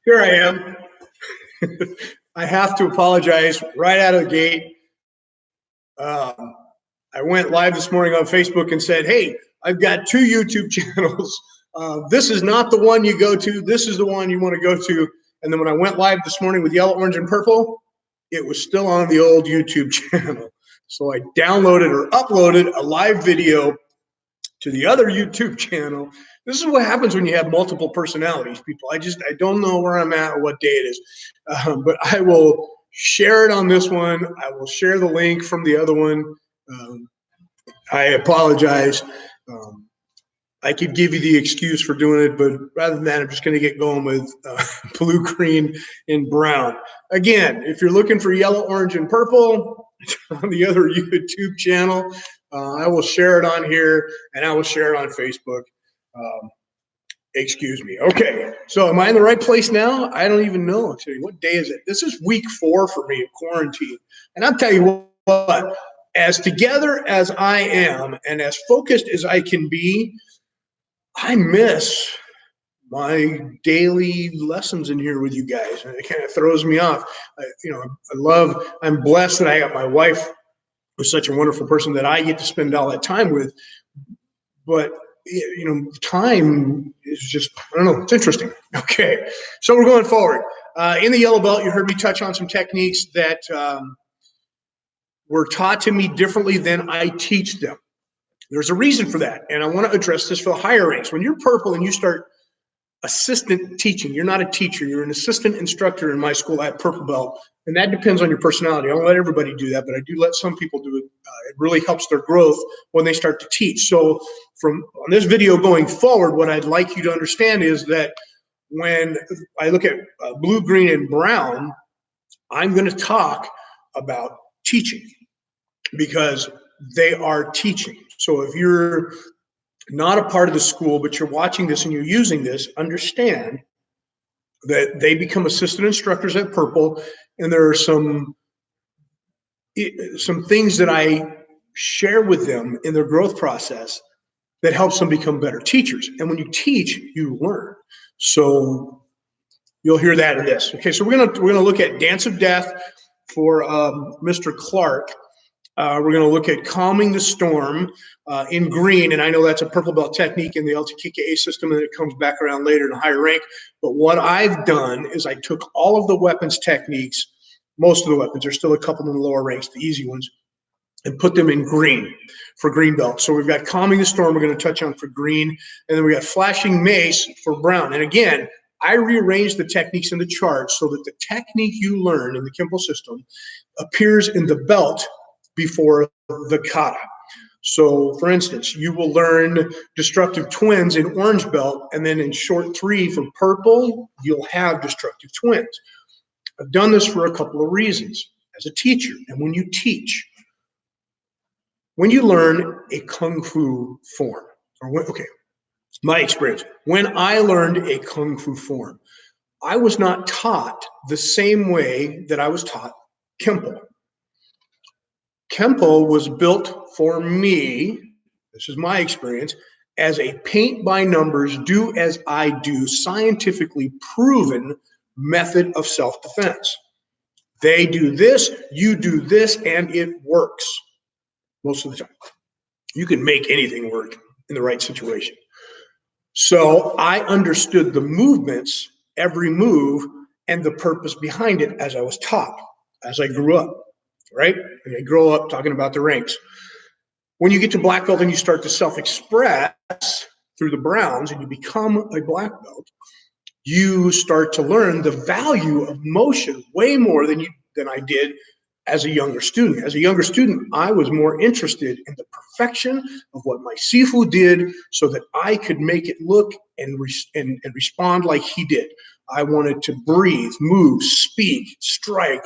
Here I am. I have to apologize right out of the gate. I went live this morning on Facebook and said, hey, I've got 2 YouTube channels. This is not the one you go to. This is the one you want to go to. And then when I went live this morning with yellow, orange, and purple, it was still on the old YouTube channel. So I downloaded or uploaded a live video to the other YouTube channel. This is what happens when you have multiple personalities, people. I don't know where I'm at or what day it is. But I will share it on this one. I will share the link from the other one. I apologize. I could give you the excuse for doing it, but rather than that, I'm just going to get going with blue, green, and brown. Again, if you're looking for yellow, orange, and purple, it's on the other YouTube channel. I will share it on here, and I will share it on Facebook. Excuse me. Okay, so am I in the right place now? I don't even know. Actually, what day is it? This is week 4 for me of quarantine. And I'll tell you what, as together as I am and as focused as I can be, I miss my daily lessons in here with you guys. And it kind of throws me off. I'm blessed that I got my wife, who's such a wonderful person that I get to spend all that time with. But time is just, I don't know, it's interesting. Okay, so we're going forward. In the yellow belt, you heard me touch on some techniques that were taught to me differently than I teach them. There's a reason for that, and I want to address this for the higher ranks. When you're purple and you start assistant teaching, you're not a teacher, you're an assistant instructor in my school at purple belt, and that depends on your personality. I don't let everybody do that, but I do let some people do it. It really helps their growth when they start to teach. So on this video going forward, what I'd like you to understand is that when I look at blue, green, and brown, I'm going to talk about teaching because they are teaching. So if you're not a part of the school, but you're watching this and you're using this, understand that they become assistant instructors at Purple, and there are some things that I share with them in their growth process that helps them become better teachers. And when you teach, you learn. So you'll hear that in this. Okay, so we're gonna look at Dance of Death for Mr. Clark. We're going to look at Calming the Storm in green, and I know that's a purple belt technique in the LTKKA system, and it comes back around later in a higher rank. But what I've done is I took all of the weapons techniques, most of the weapons, there's still a couple in the lower ranks, the easy ones, and put them in green for green belt. So we've got Calming the Storm we're going to touch on for green, and then we got Flashing Mace for brown. And again, I rearranged the techniques in the chart so that the technique you learn in the Kenpo system appears in the belt before the kata. So for instance, you will learn destructive twins in orange belt, and then in short 3 for purple, you'll have destructive twins. I've done this for a couple of reasons as a teacher. And when you teach, when you learn a Kung Fu form, my experience, when I learned a Kung Fu form, I was not taught the same way that I was taught Kenpo. Kenpo was built for me, this is my experience, as a paint by numbers, do as I do, scientifically proven method of self-defense. They do this, you do this, and it works most of the time. You can make anything work in the right situation. So I understood the movements, every move, and the purpose behind it as I was taught, as I grew up. Right? And you grow up talking about the ranks. When you get to black belt and you start to self-express through the browns and you become a black belt, you start to learn the value of motion way more than I did as a younger student. As a younger student, I was more interested in the perfection of what my Sifu did so that I could make it look and respond like he did. I wanted to breathe, move, speak, strike,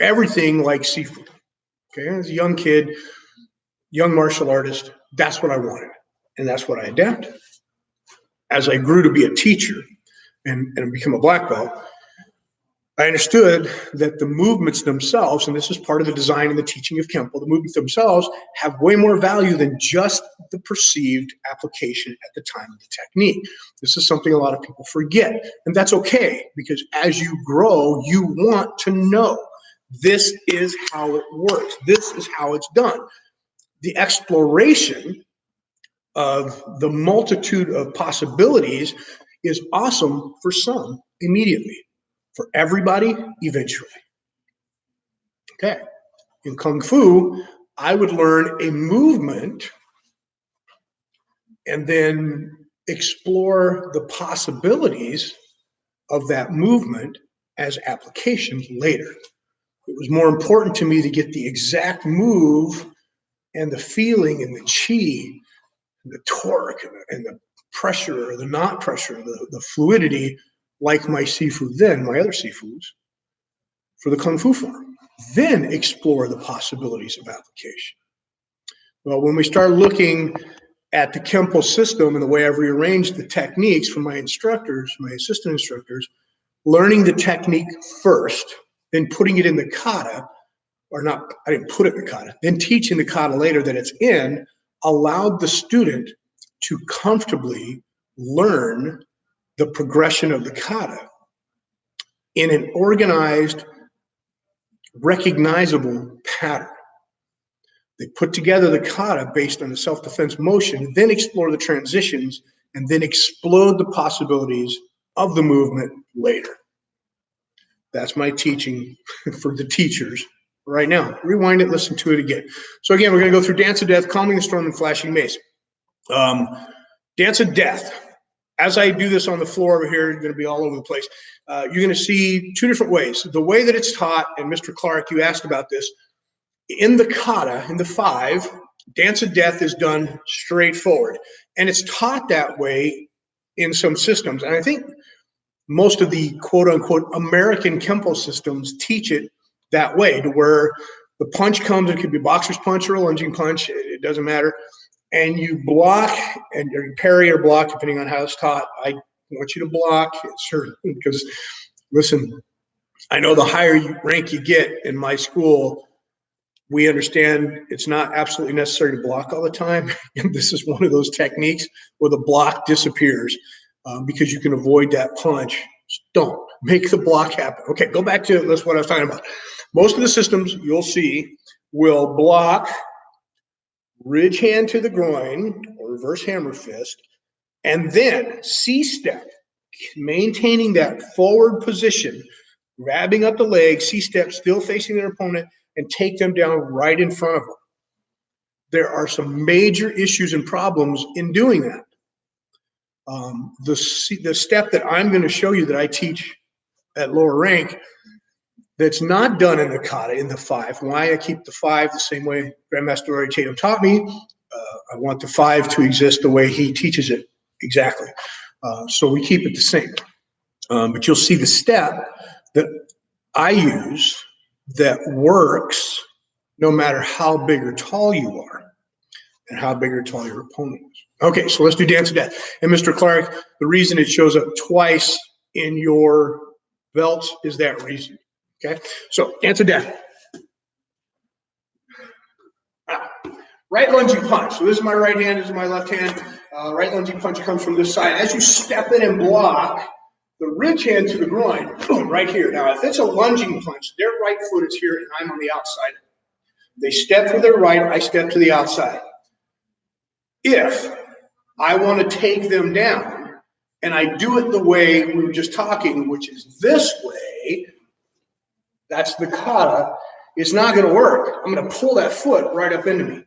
everything like Sifu. Okay, as a young kid, young martial artist, that's what I wanted, and that's what I adapted. As I grew to be a teacher and become a black belt, I understood that the movements themselves, and this is part of the design and the teaching of Kenpo, the movements themselves have way more value than just the perceived application at the time of the technique. This is something a lot of people forget, and that's okay, because as you grow, you want to know this is how it works. This is how it's done. The exploration of the multitude of possibilities is awesome for some immediately, for everybody eventually. Okay, in Kung Fu, I would learn a movement and then explore the possibilities of that movement as applications later. It was more important to me to get the exact move and the feeling and the chi, the torque and the pressure or the not pressure, the fluidity, like my Sifu then, my other Sifus, for the Kung Fu form. Then explore the possibilities of application. Well, when we start looking at the Kenpo system and the way I've rearranged the techniques for my instructors, my assistant instructors, learning the technique first, then putting it in the kata, or not, I didn't put it in the kata, then teaching the kata later that it's in, allowed the student to comfortably learn the progression of the kata in an organized, recognizable pattern. They put together the kata based on the self-defense motion, then explore the transitions, and then explode the possibilities of the movement later. That's my teaching for the teachers right now. Rewind it, listen to it again. So again, we're going to go through Dance of Death, Calming the Storm, and Flashing Mace. Dance of Death. As I do this on the floor over here, you're going to be all over the place. You're going to see two different ways. The way that it's taught, and Mr. Clark, you asked about this, in the kata, in the 5, Dance of Death is done straightforward. And it's taught that way in some systems. And I think most of the quote-unquote American Kenpo systems teach it that way, to where the punch comes, it could be boxer's punch or a lunging punch, it doesn't matter. And you block, and you parry or block, depending on how it's taught. I want you to block, because, listen, I know the higher rank you get in my school, we understand it's not absolutely necessary to block all the time. And this is one of those techniques where the block disappears because you can avoid that punch. Just don't make the block happen. Okay, go back to that's what I was talking about. Most of the systems you'll see will block, ridge hand to the groin or reverse hammer fist, and then C-step, maintaining that forward position, grabbing up the leg, C-step, still facing their opponent, and take them down right in front of them. There are some major issues and problems in doing that. The step that I'm going to show you that I teach at lower rank, that's not done in the kata, in the 5. Why I keep the 5 the same way Grandmaster Rory Tatum taught me. I want the 5 to exist the way he teaches it exactly. So we keep it the same. But you'll see the step that I use that works no matter how big or tall you are and how big or tall your opponent is. Okay, so let's do Dance of Death. And Mr. Clark, the reason it shows up twice in your belts is that reason. Okay, so Dance of Death. Right lunging punch. So this is my right hand, this is my left hand. Right lunging punch comes from this side. As you step in and block, the ridge hand to the groin, boom, right here. Now, if it's a lunging punch, their right foot is here and I'm on the outside. They step to their right, I step to the outside. If I want to take them down, and I do it the way we were just talking, which is this way, that's the kata, it's not going to work. I'm going to pull that foot right up into me.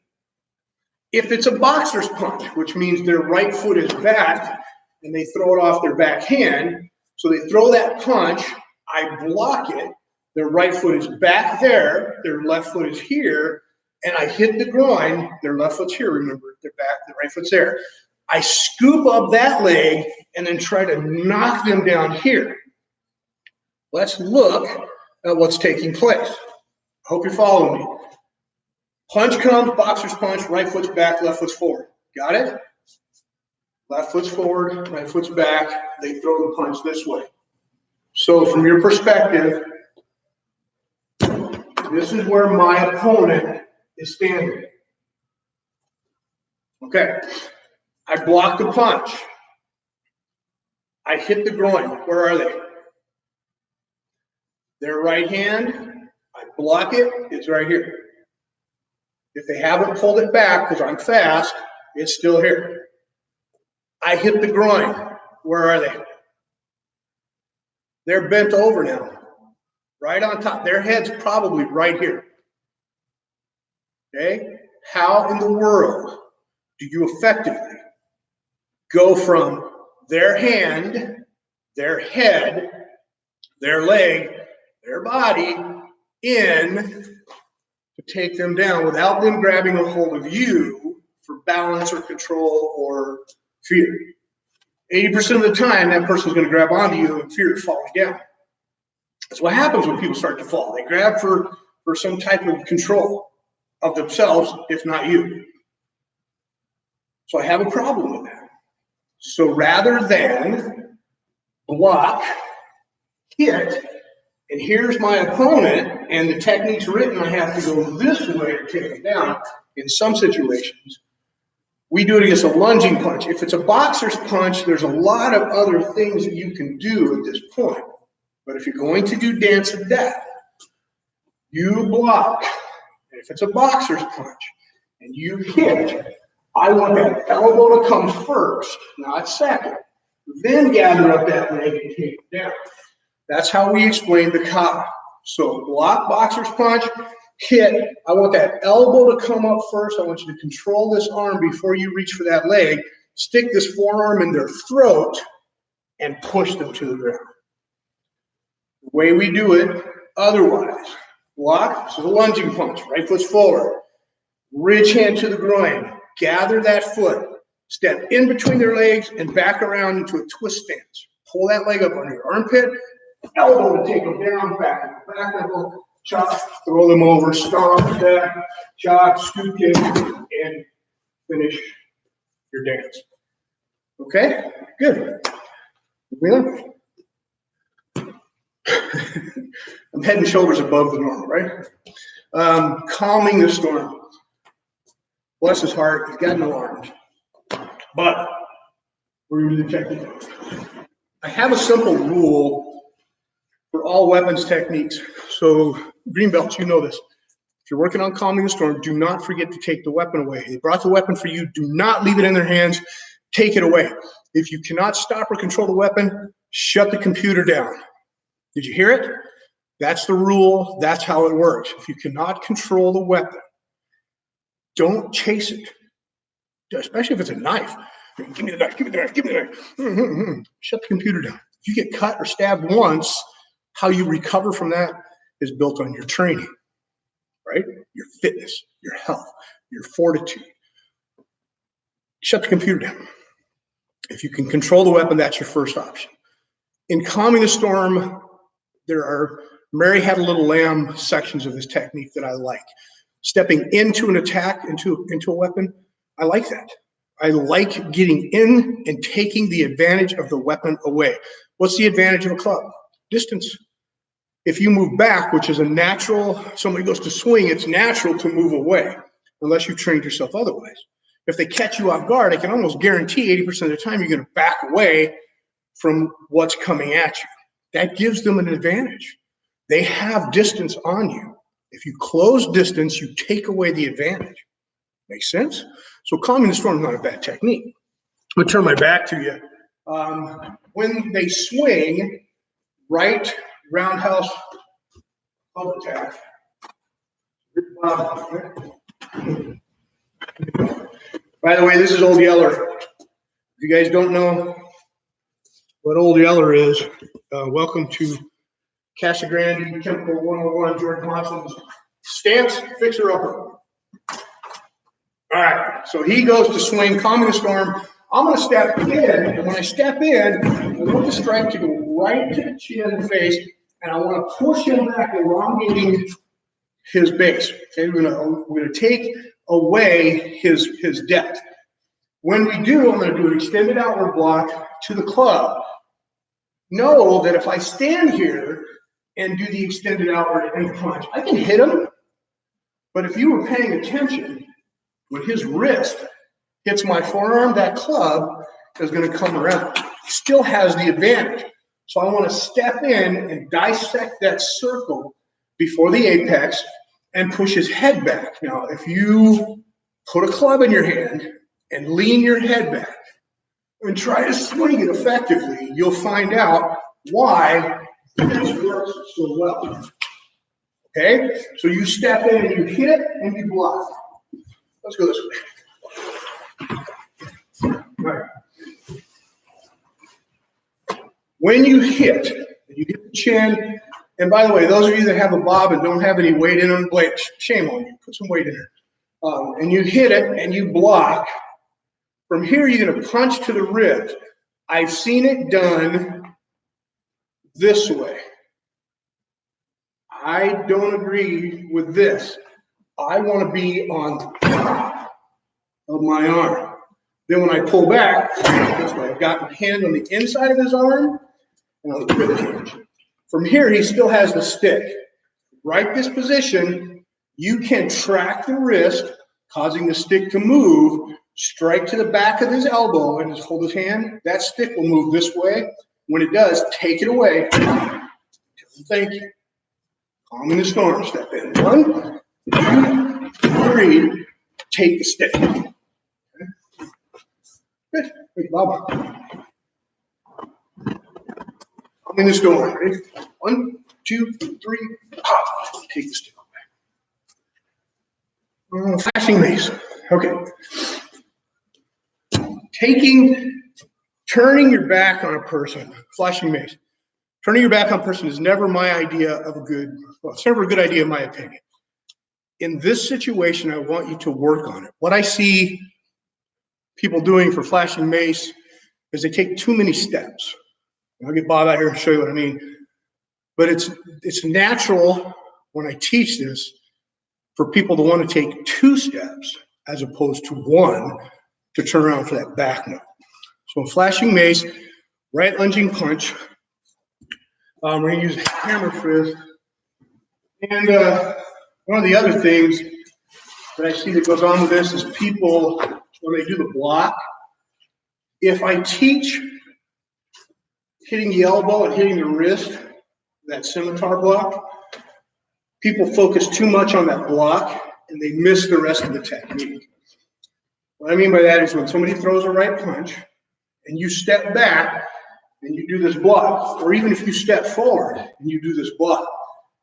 If it's a boxer's punch, which means their right foot is back, and they throw it off their back hand, so they throw that punch, I block it, their right foot is back there, their left foot is here, and I hit the groin, their left foot's here, remember, their back, the right foot's there. I scoop up that leg and then try to knock them down here. Let's look at what's taking place. Hope you're following me. Punch comes, boxer's punch, right foot's back, left foot's forward. Got it? Left foot's forward, right foot's back. They throw the punch this way. So from your perspective, this is where my opponent is standing. Okay, I block the punch. I hit the groin. Where are they? Their right hand, I block it, it's right here. If they haven't pulled it back because I'm fast, it's still here. I hit the groin. Where are they? They're bent over now, right on top. Their head's probably right here. Okay? How in the world do you effectively go from their hand, their head, their leg, their body in to take them down without them grabbing a hold of you for balance or control or fear? 80% of the time, that person's going to grab onto you in fear of falling down. That's what happens when people start to fall. They grab for some type of control of themselves, if not you. So I have a problem with that. So rather than block, hit, and here's my opponent, and the technique's written, I have to go this way to take it down. In some situations, we do it against a lunging punch. If it's a boxer's punch, there's a lot of other things that you can do at this point. But if you're going to do dance of death, you block. And if it's a boxer's punch and you hit, I want that elbow to come first, not second. Then gather up that leg and take it down. That's how we explain the kata. So block, boxer's punch, hit. I want that elbow to come up first. I want you to control this arm before you reach for that leg. Stick this forearm in their throat and push them to the ground. The way we do it otherwise. Block, this is a lunging punch. Right foot's forward. Ridge hand to the groin. Gather that foot. Step in between their legs and back around into a twist stance. Pull that leg up under your armpit. Elbow to take them down, back level, chop, throw them over, stomp, back, chop, scoop kick, and finish your dance. Okay? Good. Moving on. I'm head and shoulders above the normal, right? Calming the storm. Bless his heart, he's got no arms. But we're going to do the technique. I have a simple rule for all weapons techniques. So, green belts, you know this. If you're working on calming the storm, do not forget to take the weapon away. They brought the weapon for you. Do not leave it in their hands. Take it away. If you cannot stop or control the weapon, shut the computer down. Did you hear it? That's the rule. That's how it works. If you cannot control the weapon, don't chase it, especially if it's a knife. Give me the knife, give me the knife, give me the knife. Shut the computer down. If you get cut or stabbed once, how you recover from that is built on your training, right? Your fitness, your health, your fortitude. Shut the computer down. If you can control the weapon, that's your first option. In calming the storm, there are Mary Had a Little Lamb sections of this technique that I like. Stepping into an attack, into a weapon, I like that. I like getting in and taking the advantage of the weapon away. What's the advantage of a club? Distance. If you move back, which is a natural, somebody goes to swing, it's natural to move away, unless you've trained yourself otherwise. If they catch you off guard, I can almost guarantee 80% of the time you're going to back away from what's coming at you. That gives them an advantage. They have distance on you. If you close distance, you take away the advantage. Makes sense? So calming the storm is not a bad technique. I'm going to turn my back to you. When they swing, right roundhouse club attack. By the way, this is Old Yeller. If you guys don't know what Old Yeller is, welcome to Casa Grande, Kenpo 101, George Watson's stance, fixer-upper. All right, so he goes to swing, calming the storm. I'm going to step in, and when I step in, I want the strike to go right to the chin and face, and I want to push him back, elongating his base. Okay, we're going to take away his depth. When we do, I'm going to do an extended outward block to the club. Know that if I stand here and do the extended outward and punch, I can hit him. But if you were paying attention, with his wrist hits my forearm, that club is going to come around. Still has the advantage. So I want to step in and dissect that circle before the apex and push his head back. Now, if you put a club in your hand and lean your head back and try to swing it effectively, you'll find out why this works so well. Okay? So you step in and you hit and you block. Let's go this way. All right. When you hit the chin, and by the way, those of you that have a bob and don't have any weight in them, shame on you. Put some weight in there. And you hit it and you block. From here, you're going to punch to the ribs. I've seen it done this way. I don't agree with this. I want to be on top of my arm. Then when I pull back, this way, I've got my hand on the inside of his arm and on the rib cage. From here, he still has the stick. Right this position, you can track the wrist, causing the stick to move, strike to the back of his elbow and just hold his hand. That stick will move this way. When it does, take it away. Thank you. Calm in the storm. Step in. 1, 2, 3. Take the stick. Okay. Good. Good. Bob. Calm in the storm. Ready? 1, 2, 3. Pop. Take the stick away. Flashing mace. Okay. Turning your back on a person. Flashing mace. Turning your back on a person is never my idea of it's never a good idea in my opinion. In this situation, I want you to work on it. What I see people doing for flashing mace is they take too many steps. I'll get Bob out here and show you what I mean. But it's natural when I teach this for people to want to take 2 steps as opposed to 1 to turn around for that back note. So flashing mace, right lunging punch. We're going to use hammer fist. And one of the other things that I see that goes on with this is people, when they do the block, if I teach hitting the elbow and hitting the wrist, that scimitar block, people focus too much on that block and they miss the rest of the technique. What I mean by that is when somebody throws a right punch and you step back and you do this block, or even if you step forward and you do this block,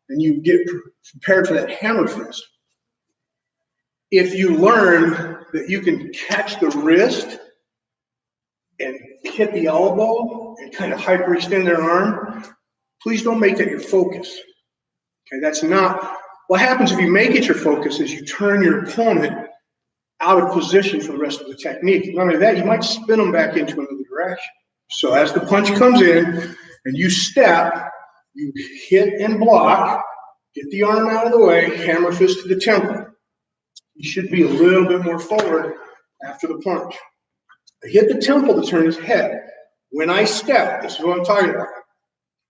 and you get prepared for that hammer fist. If you learn that you can catch the wrist and hit the elbow and kind of hyperextend their arm, please don't make that your focus. Okay, that's not what happens if you make it your focus is you turn your opponent out of position for the rest of the technique. Not only that, you might spin them back into another direction. So as the punch comes in and you step, you hit and block, get the arm out of the way, hammer fist to the temple. You should be a little bit more forward after the punch. I hit the temple to turn his head. When I step, this is what I'm talking about.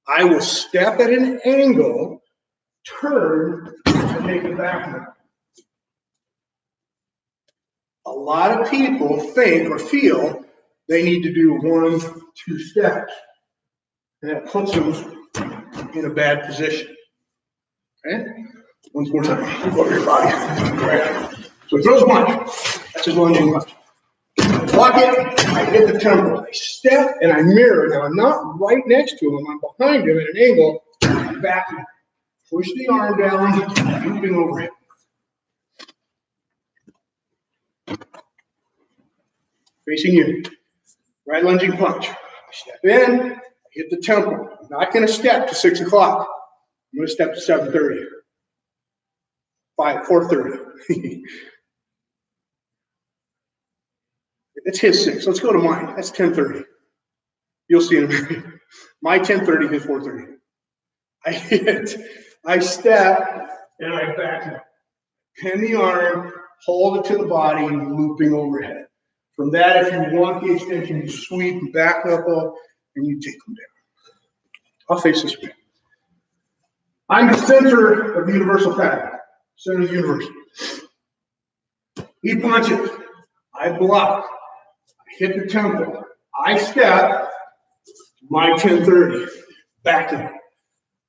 I will step at an angle, turn, and make a back move. A lot of people think or feel they need to do 1, 2 steps. And that puts them in a bad position. Okay? Once more time. Go over your body. Right. So he throws a punch. That's his lunging punch. I block it. I hit the temple. I step and I mirror. Now I'm not right next to him. I'm behind him at an angle. Back. Push the arm down. Moving over him. Facing you. Right lunging punch. Step in. Hit the temple. I'm not going to step to 6 o'clock. I'm going to step to 7:30. 4:30. It's his 6. Let's go to mine. That's 10:30. You'll see in a minute. My 10:30, his 4:30. I step, and I back up. Pin the arm, hold it to the body, looping overhead. From that, if you want the extension, you sweep back knuckle, and you take them down. I'll face this way. I'm the center of the universal pattern. Center of the universe. He punches. I block, I hit the tempo, I step, my 1030, back to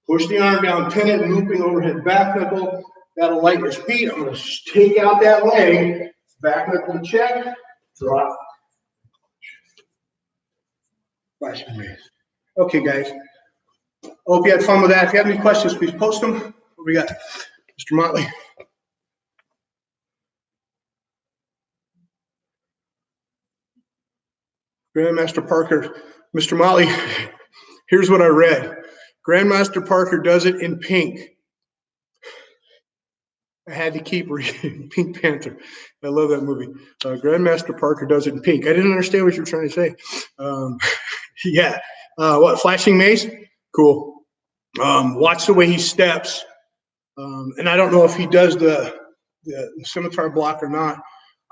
push the arm down, pin it, looping overhead back knuckle. That'll lighten his feet. I'm going to take out that leg, back knuckle check, drop. Flashing mace. Okay, guys. Hope you had fun with that. If you have any questions, please post them. What we got? Mr. Motley. Grandmaster Parker. Mr. Motley, here's what I read. Grandmaster Parker does it in pink. I had to keep reading Pink Panther. I love that movie. Grandmaster Parker does it in pink. I didn't understand what you were trying to say. Yeah. What, flashing mace? Cool. Watch the way he steps. And I don't know if he does the scimitar block or not.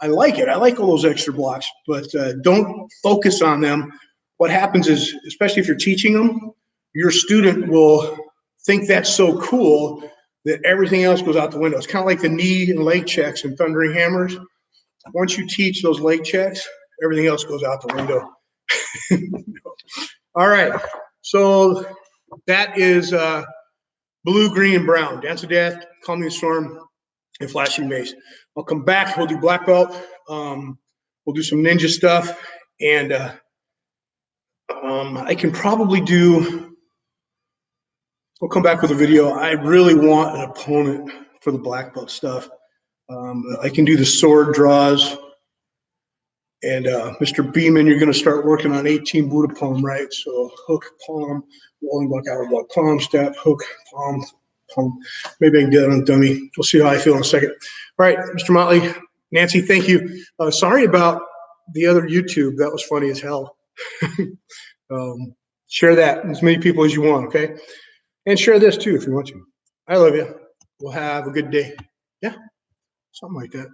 I like it. I like all those extra blocks, but don't focus on them. What happens is, especially if you're teaching them, your student will think that's so cool that everything else goes out the window. It's kind of like the knee and leg checks and thundering hammers. Once you teach those leg checks, everything else goes out the window. All right, so that is blue, green, and brown. Dance of Death, Calming the Storm, and Flashing Mace. I'll come back. We'll do black belt. We'll do some ninja stuff, and I can probably do. We'll come back with a video. I really want an opponent for the black belt stuff. I can do the sword draws. And Mr. Beeman, you're going to start working on 18 Buddha palm, right? So hook, palm, rolling block, outer block, palm, step, hook, palm, palm. Maybe I can get it on a dummy. We'll see how I feel in a second. All right, Mr. Motley, Nancy, thank you. Sorry about the other YouTube. That was funny as hell. Share that with as many people as you want, okay? And share this too if you want to. I love you. We'll have a good day. Yeah, something like that.